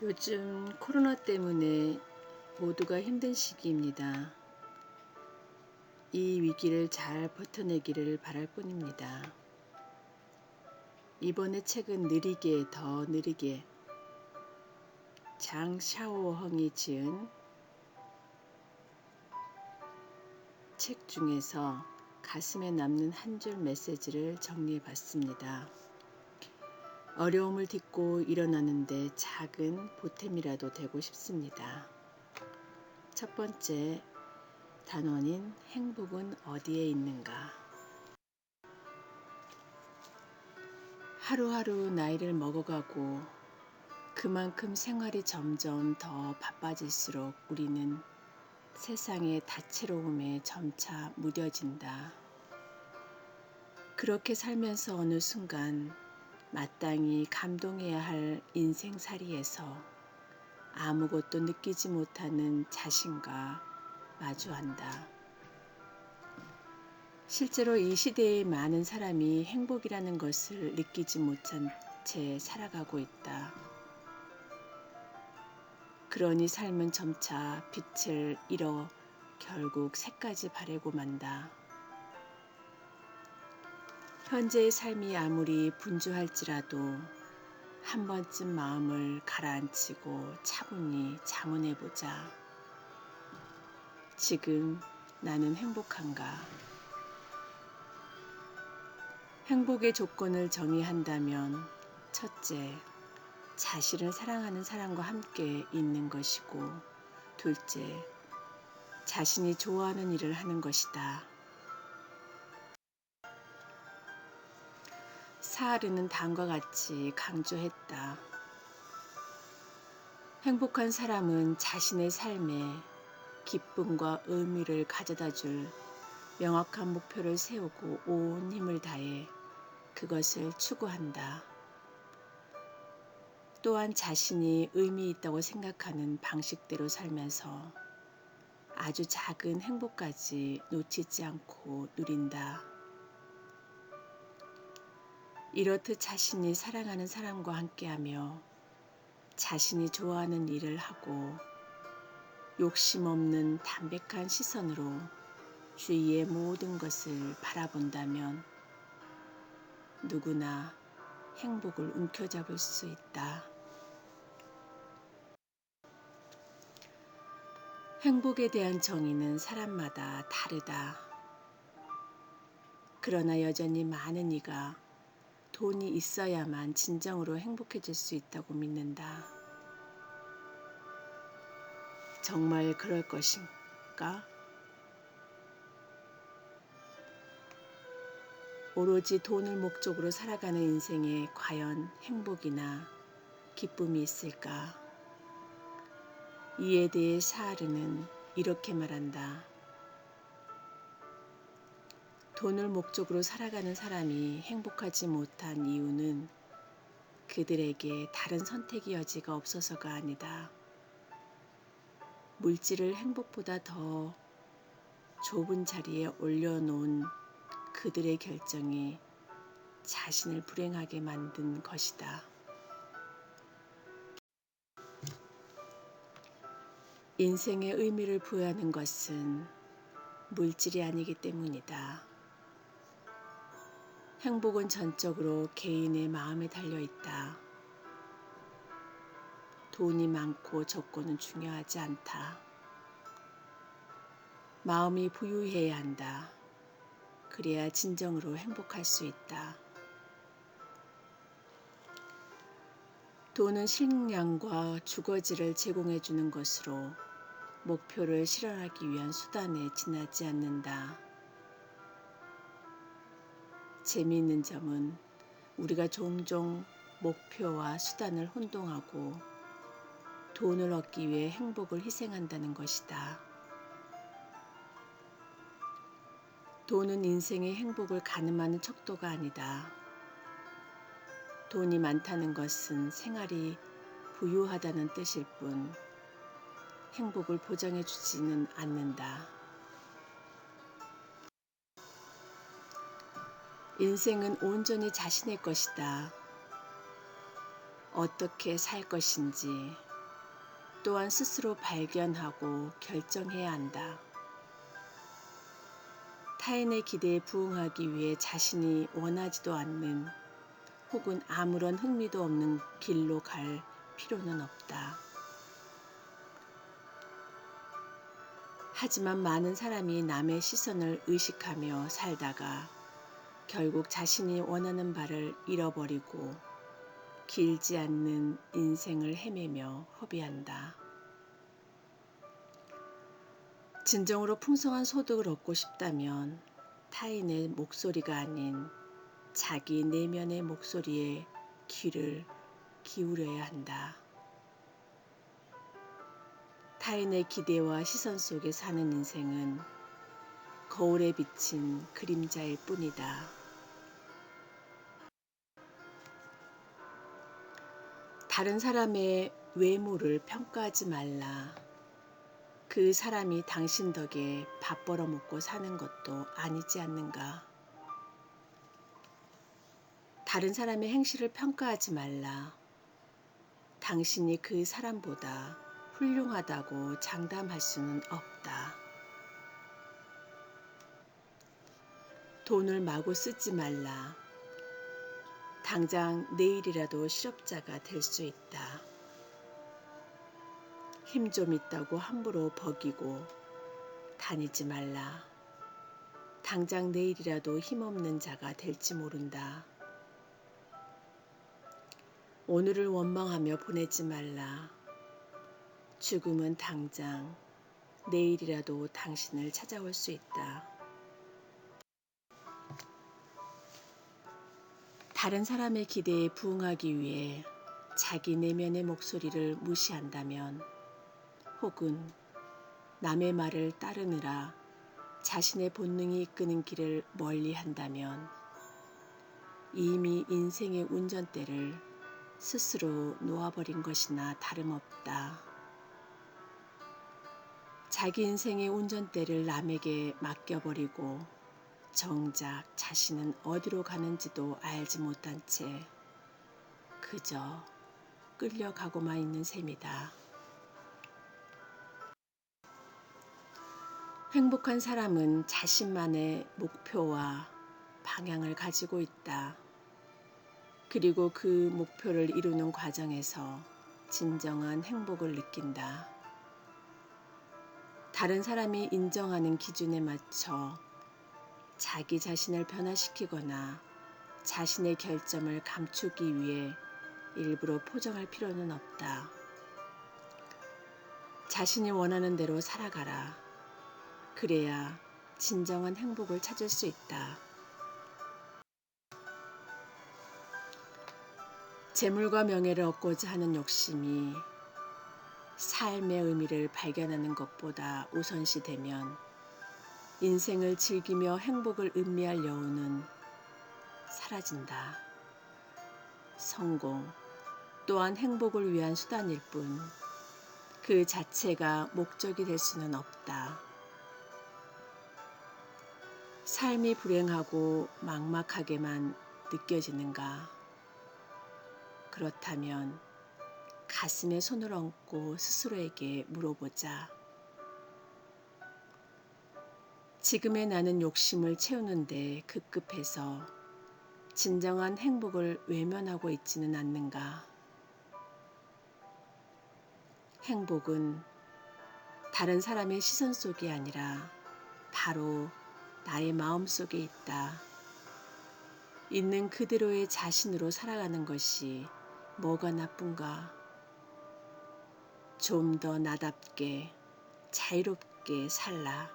요즘 코로나 때문에 모두가 힘든 시기입니다. 이 위기를 잘 버텨내기를 바랄 뿐입니다. 이번에 책은 느리게 더 느리게 장 샤오헝이 지은 책 중에서 가슴에 남는 한 줄 메시지를 정리해 봤습니다. 어려움을 딛고 일어나는데 작은 보탬이라도 되고 싶습니다. 첫 번째 단원인 행복은 어디에 있는가? 하루하루 나이를 먹어가고 그만큼 생활이 점점 더 바빠질수록 우리는 세상의 다채로움에 점차 무뎌진다. 그렇게 살면서 어느 순간 마땅히 감동해야 할 인생살이에서 아무것도 느끼지 못하는 자신과 마주한다. 실제로 이 시대의 많은 사람이 행복이라는 것을 느끼지 못한 채 살아가고 있다. 그러니 삶은 점차 빛을 잃어 결국 새까지 바래고 만다. 현재의 삶이 아무리 분주할지라도 한 번쯤 마음을 가라앉히고 차분히 장원해보자. 지금 나는 행복한가? 행복의 조건을 정의한다면 첫째, 자신을 사랑하는 사람과 함께 있는 것이고 둘째, 자신이 좋아하는 일을 하는 것이다. 사하르는 다음과 같이 강조했다. 행복한 사람은 자신의 삶에 기쁨과 의미를 가져다 줄 명확한 목표를 세우고 온 힘을 다해 그것을 추구한다. 또한 자신이 의미 있다고 생각하는 방식대로 살면서 아주 작은 행복까지 놓치지 않고 누린다. 이렇듯 자신이 사랑하는 사람과 함께하며 자신이 좋아하는 일을 하고 욕심 없는 담백한 시선으로 주위의 모든 것을 바라본다면 누구나 행복을 움켜잡을 수 있다. 행복에 대한 정의는 사람마다 다르다. 그러나 여전히 많은 이가 돈이 있어야만 진정으로 행복해질 수 있다고 믿는다. 정말 그럴 것인가? 오로지 돈을 목적으로 살아가는 인생에 과연 행복이나 기쁨이 있을까? 이에 대해 사하르는 이렇게 말한다. 돈을 목적으로 살아가는 사람이 행복하지 못한 이유는 그들에게 다른 선택의 여지가 없어서가 아니다. 물질을 행복보다 더 좁은 자리에 올려놓은 그들의 결정이 자신을 불행하게 만든 것이다. 인생의 의미를 부여하는 것은 물질이 아니기 때문이다. 행복은 전적으로 개인의 마음에 달려있다. 돈이 많고 적고는 중요하지 않다. 마음이 부유해야 한다. 그래야 진정으로 행복할 수 있다. 돈은 식량과 주거지를 제공해 주는 것으로 목표를 실현하기 위한 수단에 지나지 않는다. 재미있는 점은 우리가 종종 목표와 수단을 혼동하고 돈을 얻기 위해 행복을 희생한다는 것이다. 돈은 인생의 행복을 가늠하는 척도가 아니다. 돈이 많다는 것은 생활이 부유하다는 뜻일 뿐 행복을 보장해 주지는 않는다. 인생은 온전히 자신의 것이다. 어떻게 살 것인지, 또한 스스로 발견하고 결정해야 한다. 타인의 기대에 부응하기 위해 자신이 원하지도 않는 혹은 아무런 흥미도 없는 길로 갈 필요는 없다. 하지만 많은 사람이 남의 시선을 의식하며 살다가 결국 자신이 원하는 바를 잃어버리고 길지 않는 인생을 헤매며 허비한다. 진정으로 풍성한 소득을 얻고 싶다면 타인의 목소리가 아닌 자기 내면의 목소리에 귀를 기울여야 한다. 타인의 기대와 시선 속에 사는 인생은 거울에 비친 그림자일 뿐이다. 다른 사람의 외모를 평가하지 말라. 그 사람이 당신 덕에 밥 벌어먹고 사는 것도 아니지 않는가. 다른 사람의 행실을 평가하지 말라. 당신이 그 사람보다 훌륭하다고 장담할 수는 없다. 돈을 마구 쓰지 말라. 당장 내일이라도 실업자가 될 수 있다. 힘 좀 있다고 함부로 버기고 다니지 말라. 당장 내일이라도 힘없는 자가 될지 모른다. 오늘을 원망하며 보내지 말라. 죽음은 당장 내일이라도 당신을 찾아올 수 있다. 다른 사람의 기대에 부응하기 위해 자기 내면의 목소리를 무시한다면 혹은 남의 말을 따르느라 자신의 본능이 이끄는 길을 멀리 한다면 이미 인생의 운전대를 스스로 놓아버린 것이나 다름없다. 자기 인생의 운전대를 남에게 맡겨버리고 정작 자신은 어디로 가는지도 알지 못한 채 그저 끌려가고만 있는 셈이다. 행복한 사람은 자신만의 목표와 방향을 가지고 있다. 그리고 그 목표를 이루는 과정에서 진정한 행복을 느낀다. 다른 사람이 인정하는 기준에 맞춰 자기 자신을 변화시키거나 자신의 결점을 감추기 위해 일부러 포장할 필요는 없다. 자신이 원하는 대로 살아가라. 그래야 진정한 행복을 찾을 수 있다. 재물과 명예를 얻고자 하는 욕심이 삶의 의미를 발견하는 것보다 우선시되면 인생을 즐기며 행복을 음미할 여운은 사라진다. 성공 또한 행복을 위한 수단일 뿐 그 자체가 목적이 될 수는 없다. 삶이 불행하고 막막하게만 느껴지는가? 그렇다면 가슴에 손을 얹고 스스로에게 물어보자. 지금의 나는 욕심을 채우는데 급급해서 진정한 행복을 외면하고 있지는 않는가? 행복은 다른 사람의 시선 속이 아니라 바로 나의 마음 속에 있다. 있는 그대로의 자신으로 살아가는 것이 뭐가 나쁜가? 좀 더 나답게 자유롭게 살라.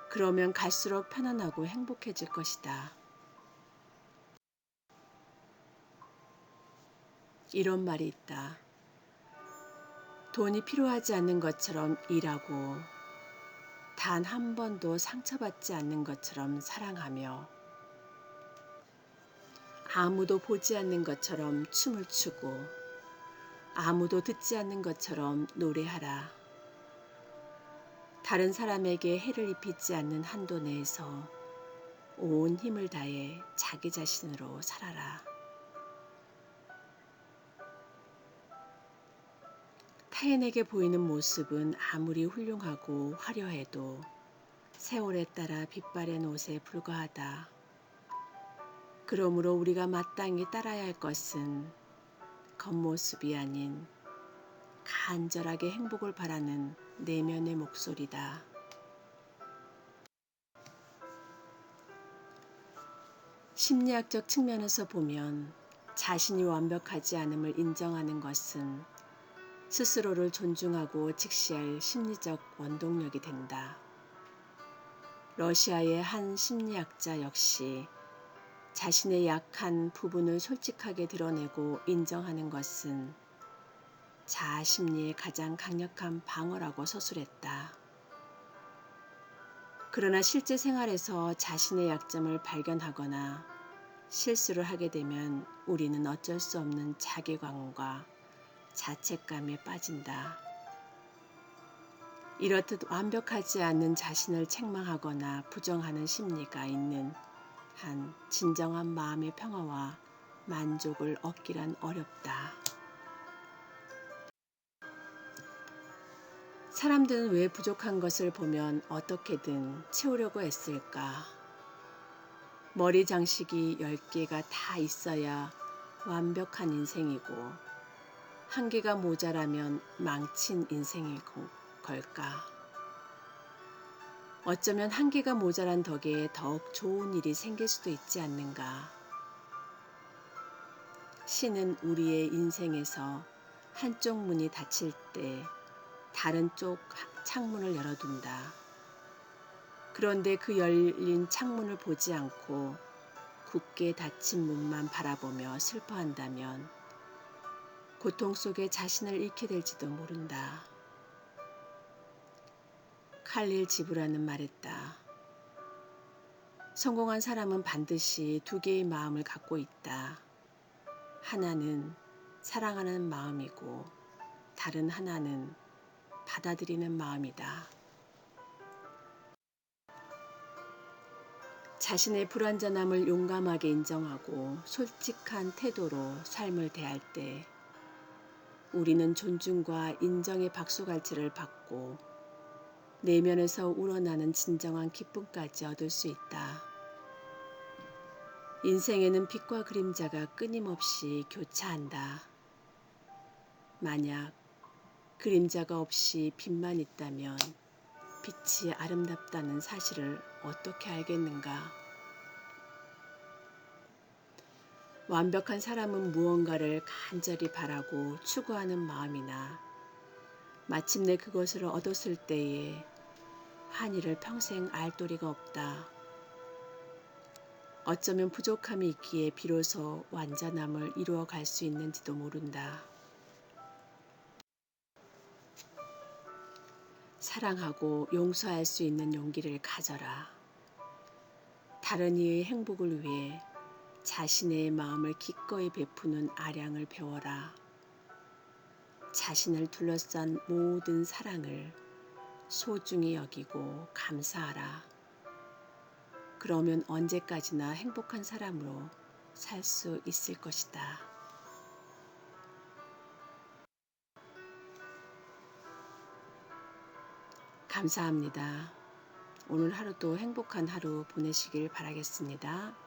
그러면 갈수록 편안하고 행복해질 것이다. 이런 말이 있다. 돈이 필요하지 않는 것처럼 일하고 단 한 번도 상처받지 않는 것처럼 사랑하며 아무도 보지 않는 것처럼 춤을 추고 아무도 듣지 않는 것처럼 노래하라. 다른 사람에게 해를 입히지 않는 한도 내에서 온 힘을 다해 자기 자신으로 살아라. 타인에게 보이는 모습은 아무리 훌륭하고 화려해도 세월에 따라 빛바랜 옷에 불과하다. 그러므로 우리가 마땅히 따라야 할 것은 겉모습이 아닌 간절하게 행복을 바라는 내면의 목소리다. 심리학적 측면에서 보면 자신이 완벽하지 않음을 인정하는 것은 스스로를 존중하고 직시할 심리적 원동력이 된다. 러시아의 한 심리학자 역시 자신의 약한 부분을 솔직하게 드러내고 인정하는 것은 자아 심리의 가장 강력한 방어라고 서술했다. 그러나 실제 생활에서 자신의 약점을 발견하거나 실수를 하게 되면 우리는 어쩔 수 없는 자괴감과 자책감에 빠진다. 이렇듯 완벽하지 않는 자신을 책망하거나 부정하는 심리가 있는 한 진정한 마음의 평화와 만족을 얻기란 어렵다. 사람들은 왜 부족한 것을 보면 어떻게든 채우려고 애쓸까? 머리 장식이 10개가 다 있어야 완벽한 인생이고 한 개가 모자라면 망친 인생일 걸까? 어쩌면 한 개가 모자란 덕에 더욱 좋은 일이 생길 수도 있지 않는가? 신은 우리의 인생에서 한쪽 문이 닫힐 때 다른 쪽 창문을 열어둔다. 그런데 그 열린 창문을 보지 않고 굳게 닫힌 문만 바라보며 슬퍼한다면 고통 속에 자신을 잃게 될지도 모른다. 칼릴 지브라는 말했다. 성공한 사람은 반드시 두 개의 마음을 갖고 있다. 하나는 사랑하는 마음이고 다른 하나는 받아들이는 마음이다. 자신의 불완전함을 용감하게 인정하고 솔직한 태도로 삶을 대할 때 우리는 존중과 인정의 박수갈채를 받고 내면에서 우러나는 진정한 기쁨까지 얻을 수 있다. 인생에는 빛과 그림자가 끊임없이 교차한다. 만약 그림자가 없이 빛만 있다면 빛이 아름답다는 사실을 어떻게 알겠는가? 완벽한 사람은 무언가를 간절히 바라고 추구하는 마음이나 마침내 그것을 얻었을 때에 환희를 평생 알 도리가 없다. 어쩌면 부족함이 있기에 비로소 완전함을 이루어갈 수 있는지도 모른다. 사랑하고 용서할 수 있는 용기를 가져라. 다른 이의 행복을 위해 자신의 마음을 기꺼이 베푸는 아량을 배워라. 자신을 둘러싼 모든 사랑을 소중히 여기고 감사하라. 그러면 언제까지나 행복한 사람으로 살 수 있을 것이다. 감사합니다. 오늘 하루도 행복한 하루 보내시길 바라겠습니다.